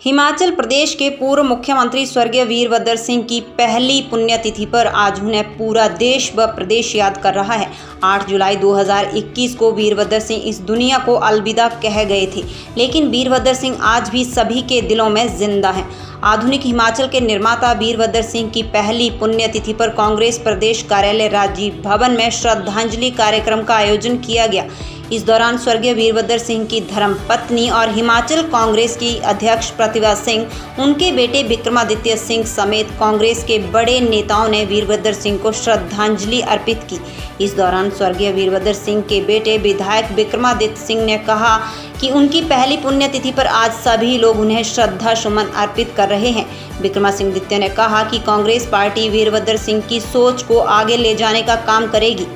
हिमाचल प्रदेश के पूर्व मुख्यमंत्री स्वर्गीय वीरभद्र सिंह की पहली पुण्यतिथि पर आज उन्हें पूरा देश व प्रदेश याद कर रहा है। 8 जुलाई 2021 को वीरभद्र सिंह इस दुनिया को अलविदा कह गए थे, लेकिन वीरभद्र सिंह आज भी सभी के दिलों में जिंदा हैं। आधुनिक हिमाचल के निर्माता वीरभद्र सिंह की पहली पुण्यतिथि पर कांग्रेस प्रदेश कार्यालय राजीव भवन में श्रद्धांजलि कार्यक्रम का आयोजन किया गया। इस दौरान स्वर्गीय वीरभद्र सिंह की धर्मपत्नी और हिमाचल कांग्रेस की अध्यक्ष प्रतिभा सिंह, उनके बेटे विक्रमादित्य सिंह समेत कांग्रेस के बड़े नेताओं ने वीरभद्र सिंह को श्रद्धांजलि अर्पित की। इस दौरान स्वर्गीय वीरभद्र सिंह के बेटे विधायक विक्रमादित्य सिंह ने कहा कि उनकी पहली पुण्यतिथि पर आज सभी लोग उन्हें श्रद्धा सुमन अर्पित कर रहे हैं। विक्रमादित्य ने कहा कि कांग्रेस पार्टी वीरभद्र सिंह की सोच को आगे ले जाने का काम करेगी।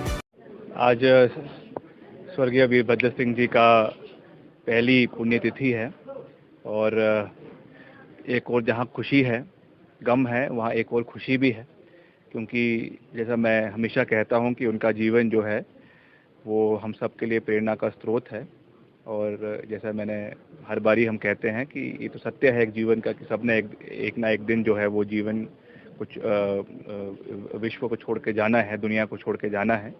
आज स्वर्गीय वीरभद्र सिंह जी का पहली पुण्यतिथि है और एक और जहाँ खुशी है, गम है, वहाँ एक और खुशी भी है, क्योंकि जैसा मैं हमेशा कहता हूँ कि उनका जीवन जो है वो हम सब के लिए प्रेरणा का स्रोत है। और जैसा मैंने हर बारी हम कहते हैं कि ये तो सत्य है एक जीवन का कि सबने एक ना एक दिन जो है वो जीवन कुछ विश्व को छोड़ के जाना है, दुनिया को छोड़ के जाना है,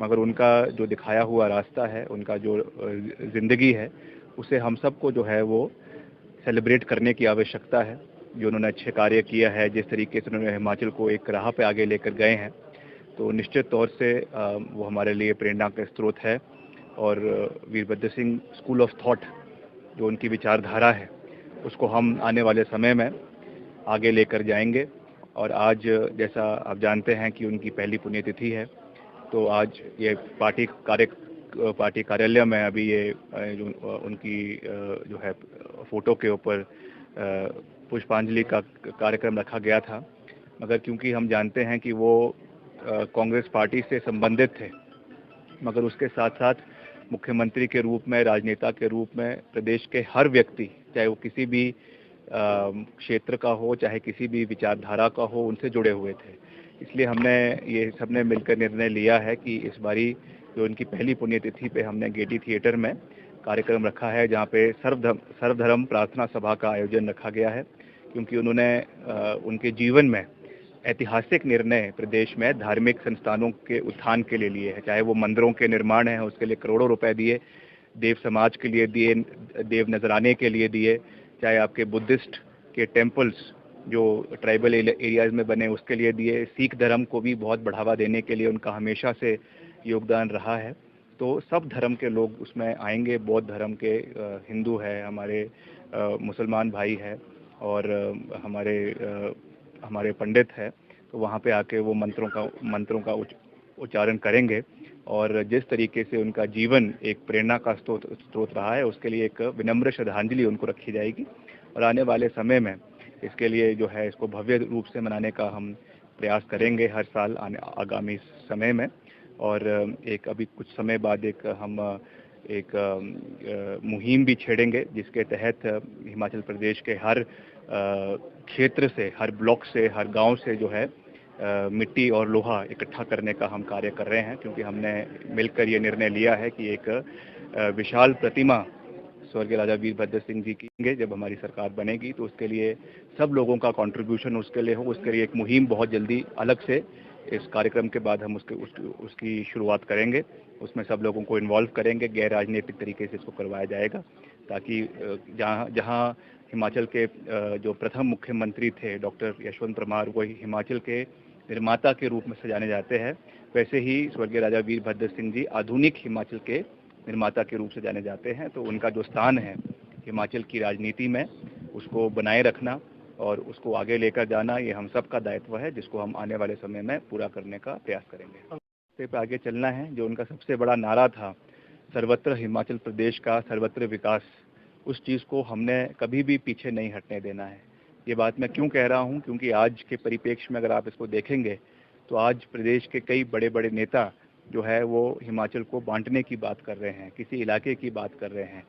मगर उनका जो दिखाया हुआ रास्ता है, उनका जो ज़िंदगी है, उसे हम सबको जो है वो सेलिब्रेट करने की आवश्यकता है। जो उन्होंने अच्छे कार्य किया है, जिस तरीके से उन्होंने हिमाचल को एक राह पे आगे लेकर गए हैं, तो निश्चित तौर से वो हमारे लिए प्रेरणा का स्रोत है। और Virbhadra Singh school of thought, जो उनकी विचारधारा है, उसको हम आने वाले समय में आगे लेकर जाएंगे। और आज जैसा आप जानते हैं कि उनकी पहली पुण्यतिथि है, तो आज ये पार्टी कार्यालय में अभी ये जो उनकी जो है फ़ोटो के ऊपर पुष्पांजलि का कार्यक्रम रखा गया था, मगर क्योंकि हम जानते हैं कि वो कांग्रेस पार्टी से संबंधित थे, मगर उसके साथ साथ मुख्यमंत्री के रूप में, राजनेता के रूप में प्रदेश के हर व्यक्ति, चाहे वो किसी भी क्षेत्र का हो, चाहे किसी भी विचारधारा का हो, उनसे जुड़े हुए थे। इसलिए हमने ये सबने मिलकर निर्णय लिया है कि इस बारी जो उनकी पहली पुण्यतिथि पे हमने गेटी थिएटर में कार्यक्रम रखा है, जहाँ पे सर्वधर्म प्रार्थना सभा का आयोजन रखा गया है, क्योंकि उन्होंने उनके जीवन में ऐतिहासिक निर्णय प्रदेश में धार्मिक संस्थानों के उत्थान के लिए लिए हैं। चाहे वो मंदिरों के निर्माण हैं, उसके लिए करोड़ों रुपए दिए, देव समाज के लिए दिए, देव नजराने के लिए दिए, चाहे आपके बुद्धिस्ट के टेम्पल्स जो ट्राइबल एरियाज में बने उसके लिए दिए, सिख धर्म को भी बहुत बढ़ावा देने के लिए उनका हमेशा से योगदान रहा है। तो सब धर्म के लोग उसमें आएंगे, बौद्ध धर्म के, हिंदू है, हमारे मुसलमान भाई है, और हमारे पंडित है, तो वहाँ पे आके वो मंत्रों का उच्चारण करेंगे। और जिस तरीके से उनका जीवन एक प्रेरणा का स्रोत रहा है, उसके लिए एक विनम्र श्रद्धांजलि उनको रखी जाएगी। और आने वाले समय में इसके लिए जो है इसको भव्य रूप से मनाने का हम प्रयास करेंगे हर साल आगामी समय में। और एक अभी कुछ समय बाद हम एक मुहिम भी छेड़ेंगे, जिसके तहत हिमाचल प्रदेश के हर क्षेत्र से, हर ब्लॉक से, हर गांव से जो है मिट्टी और लोहा इकट्ठा करने का हम कार्य कर रहे हैं, क्योंकि हमने मिलकर ये निर्णय लिया है कि एक विशाल प्रतिमा स्वर्गीय राजा वीरभद्र सिंह जी की जब हमारी सरकार बनेगी, तो उसके लिए सब लोगों का कंट्रीब्यूशन उसके लिए हो। उसके लिए एक मुहिम बहुत जल्दी अलग से इस कार्यक्रम के बाद हम उसकी शुरुआत करेंगे। उसमें सब लोगों को इन्वॉल्व करेंगे, गैर राजनीतिक तरीके से इसको करवाया जाएगा, ताकि जहाँ हिमाचल के जो प्रथम मुख्यमंत्री थे डॉक्टर यशवंत परमार, वही हिमाचल के निर्माता के रूप में सजाने जाते हैं, वैसे ही स्वर्गीय राजा वीरभद्र सिंह जी आधुनिक हिमाचल के निर्माता के रूप से जाने जाते हैं। तो उनका जो स्थान है हिमाचल की राजनीति में, उसको बनाए रखना और उसको आगे लेकर जाना, ये हम सब का दायित्व है, जिसको हम आने वाले समय में पूरा करने का प्रयास करेंगे। रास्ते पे आगे चलना है। जो उनका सबसे बड़ा नारा था, सर्वत्र हिमाचल प्रदेश का सर्वत्र विकास, उस चीज़ को हमने कभी भी पीछे नहीं हटने देना है। ये बात मैं क्यों कह रहा हूँ, क्योंकि आज के परिप्रेक्ष्य में अगर आप इसको देखेंगे तो आज प्रदेश के कई बड़े बड़े नेता जो है वो हिमाचल को बांटने की बात कर रहे हैं, किसी इलाके की बात कर रहे हैं।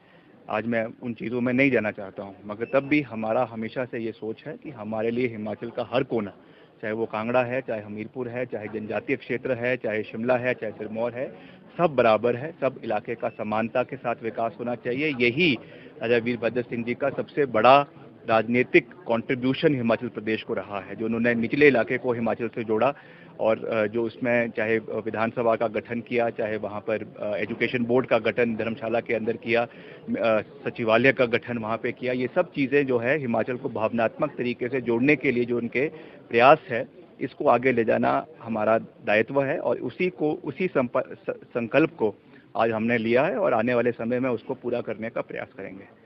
आज मैं उन चीज़ों में नहीं जाना चाहता हूँ, मगर तब भी हमारा हमेशा से ये सोच है कि हमारे लिए हिमाचल का हर कोना, चाहे वो कांगड़ा है, चाहे हमीरपुर है, चाहे जनजातीय क्षेत्र है, चाहे शिमला है, चाहे सिरमौर है, सब बराबर है, सब इलाके का समानता के साथ विकास होना चाहिए। यही राजा वीरभद्र सिंह जी का सबसे बड़ा राजनीतिक कंट्रीब्यूशन हिमाचल प्रदेश को रहा है, जो उन्होंने निचले इलाके को हिमाचल से जोड़ा और जो उसमें चाहे विधानसभा का गठन किया, चाहे वहाँ पर एजुकेशन बोर्ड का गठन धर्मशाला के अंदर किया, सचिवालय का गठन वहाँ पे किया, ये सब चीज़ें जो है हिमाचल को भावनात्मक तरीके से जोड़ने के लिए जो उनके प्रयास है, इसको आगे ले जाना हमारा दायित्व है और उसी संकल्प को आज हमने लिया है और आने वाले समय में उसको पूरा करने का प्रयास करेंगे।